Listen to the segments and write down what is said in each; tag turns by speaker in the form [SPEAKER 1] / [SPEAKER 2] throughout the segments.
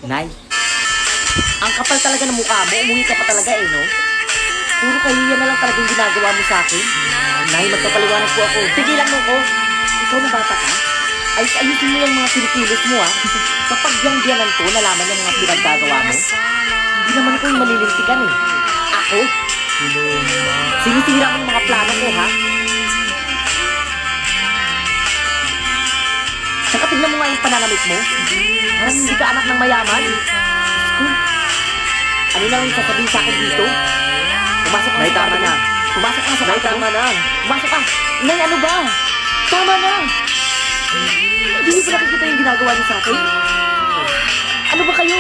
[SPEAKER 1] Nay, ang kapal talaga ng mukha mo. Umuwi ka pa talaga eh, no? Puro kahiyan na lang talagang ginagawa mo sa akin. Nay, magpapaliwanag po ako. Tigilan mo ko. Ikaw na bata ka? Ayusin mo yung mga kinikilos mo, ha? Kapag yung biyanan ko, nalaman yung mga pinaggagawa mo, hindi naman ko yung malilintikan, eh. Ako? Sinisira mo yung mga plano ko, ha? Tsaka tignan mo nga yung pananamit mo. Parang hindi ka anak ng mayaman. Ano na yung sasabihin sa akin dito? Pumasok ka sa tama na. Pumasok ka sa tama na. Pumasok ka. Nay, ano ba? Tama na. Hindi niyo ba nakikita yung ginagawa niyo sa akin? Ano ba kayo?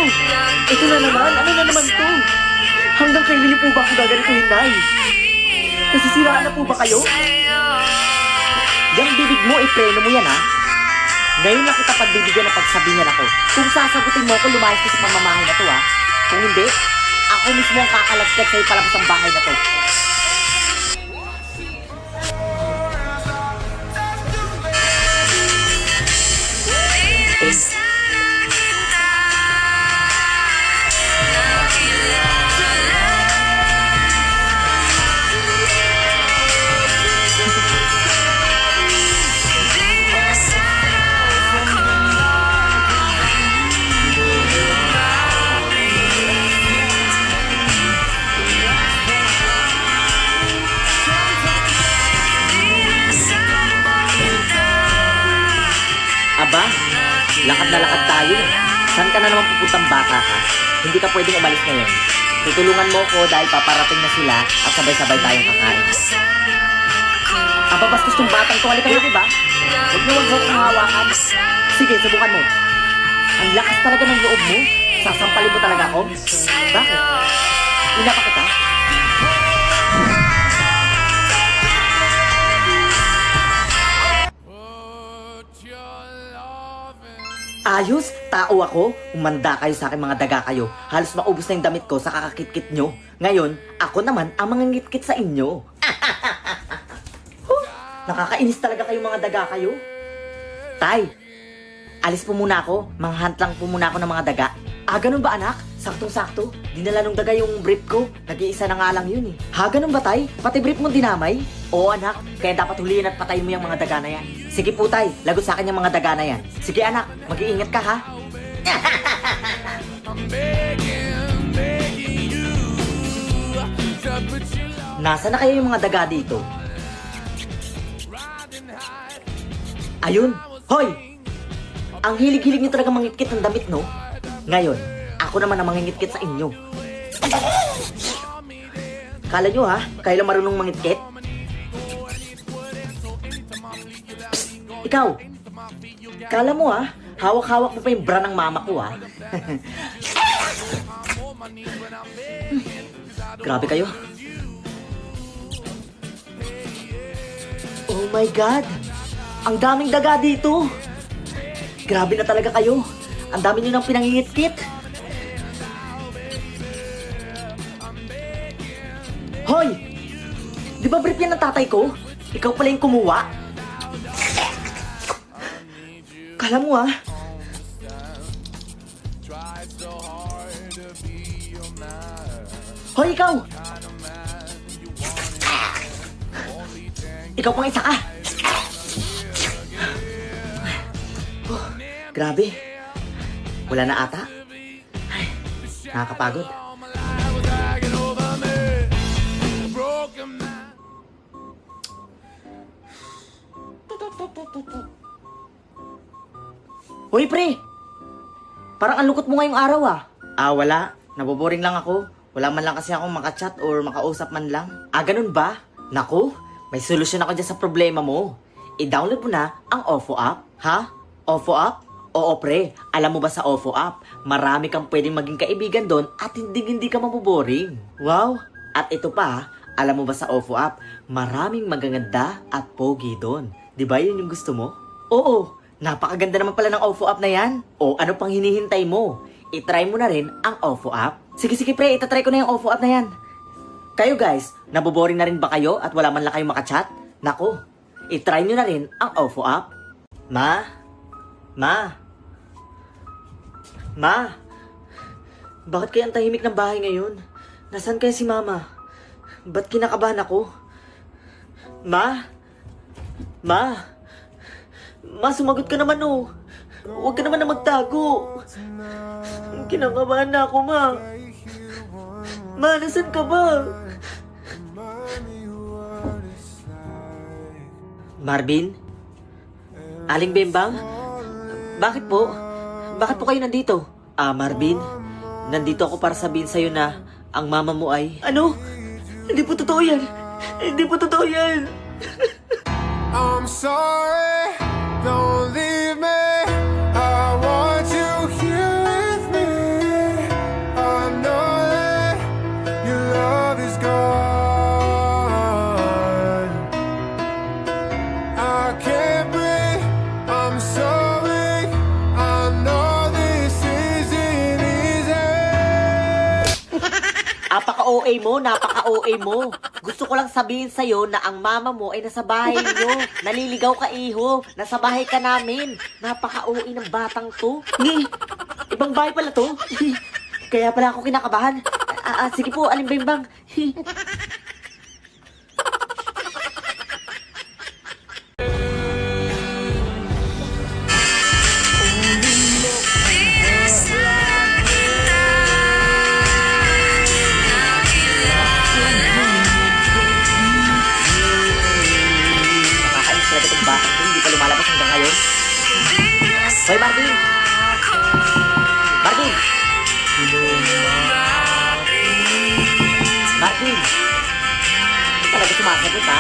[SPEAKER 1] Ito na naman. Ano na naman to? Hanggang kailan niyo po ba ako gaganituhin, Nay? Nasisiraan na po ba kayo? Yung bibig mo, ipreno mo yan, ha? Ngayon lang kita pagbibigyan ng pagsabihan ako. Kung sasagutin mo ako, lumayas ka sa pamamahay na to, ha? Kung hindi, ako mismo ang kakalagkat sa'yo palabas ang bahay na to. Aba, lakad na lakad tayo. Saan ka na naman pupuntang bata ka? Hindi ka pwedeng umalis ngayon. Tutulungan mo ko dahil paparating na sila at sabay-sabay tayong kakain. Aba, bastos tong batang to. Halika na, diba? Huwag mo kong hawakan. Sige, subukan mo. Ang lakas talaga ng loob mo. Sasampalin mo talaga ako. Bakit? Ina pa kita? Ayos, tao ako. Umanda kayo sa akin, mga daga kayo. Halos maubos na yung damit ko sa kakakit-kit nyo. Ngayon, ako naman ang mga ngit-kit sa inyo. Nakakainis talaga kayo, mga daga kayo. Tay, alis po muna ako. Manghunt lang po muna ako ng mga daga. Ah, ganun ba, anak? Saktong-sakto. Dinala nung daga yung brief ko. Nag-iisa na nga lang yun eh. Ha, ganun ba, tay? Pati brief mo dinamay? Oo, anak. Kaya dapat huliin at patayin mo yung mga daga na yan. Sige po, tay. Lagot sa akin yung mga daga na yan. Sige, anak. Mag-iingat ka, ha? Nasa na kayo yung mga daga dito? Ayun. Hoy! Ang hilig-hilig niyo talaga mangitkit ng damit, no? Ngayon, ako naman ang mangingitkit sa inyo. Kala nyo, ha? Kayo lang marunong mangitkit? Psst! Ikaw! Kala mo, ha? Hawak-hawak mo pa yung bra ng mama ko, ha? Grabe kayo. Oh my God! Ang daming daga dito! Grabe na talaga kayo! Ang dami nyo nang pinangingitkit! Hoy! Di ba brief yan ng tatay ko? Ikaw pala yung kumuha? Kala mo, ha? Hoy, ikaw! Ikaw pang isa ka! Oh, grabe. Wala na ata. Ay, nakakapagod. Hoy, pre! Parang ang lukot mo ngayong araw, ah. Ah, wala. Naboboring lang ako. Wala man lang kasi akong makachat or makausap man lang. Ah, ganun ba? Naku, may solusyon ako dyan sa problema mo. I-download mo na ang OFO app. Ha? OFO app? Oo, pre. Alam mo ba sa OFO app, marami kang pwedeng maging kaibigan doon at hindi ka maboboring. Wow! At ito pa, alam mo ba sa OFO app, maraming magaganda at pogi doon. Di ba yun yung gusto mo? Oo, napakaganda naman pala ng OFO app na yan. O ano pang hinihintay mo? I-try mo na rin ang OFO app. Sige pre, itatry ko na yung OFO app na yan. Kayo guys, naboboring na rin ba kayo at wala man lang kayong makachat? Nako, i-try nyo na rin ang OFO app. Ma, Bakit kaya ang tahimik ng bahay ngayon? Nasaan kaya si Mama? Ba't kinakabahan ako? Ma? Ma? Ma, sumagot ka naman oh. Huwag ka naman na magtago. Kinakabahan na ako, Ma. Ma, nasaan ka ba? Marvin? Aling Bembang? Bakit po? Bakit po kayo nandito? Marvin, nandito ako para sabihin sa'yo na ang mama mo ay... Ano? Hindi po totoo yan. Hindi po totoo yan.
[SPEAKER 2] I'm sorry, don't leave me. I want you here with me. I know that your love is gone. I can't breathe, I'm so weak. I know this isn't easy.
[SPEAKER 1] Napaka-OA mo, napaka-OA mo. Gusto ko lang sabihin sa'yo na ang mama mo ay nasa bahay niyo. Naliligaw ka, iho. Nasa bahay ka namin. Napaka-OA ng batang to. Ibang bahay pala to. Kaya pala ako kinakabahan. Sige po, Aling Bembang. Nakakainis talaga itong batang to. Hindi pa lumalabas hanggang ngayon. Hoy, Marvin! Marvin! Marvin! Hindi talaga sumasagot, ha?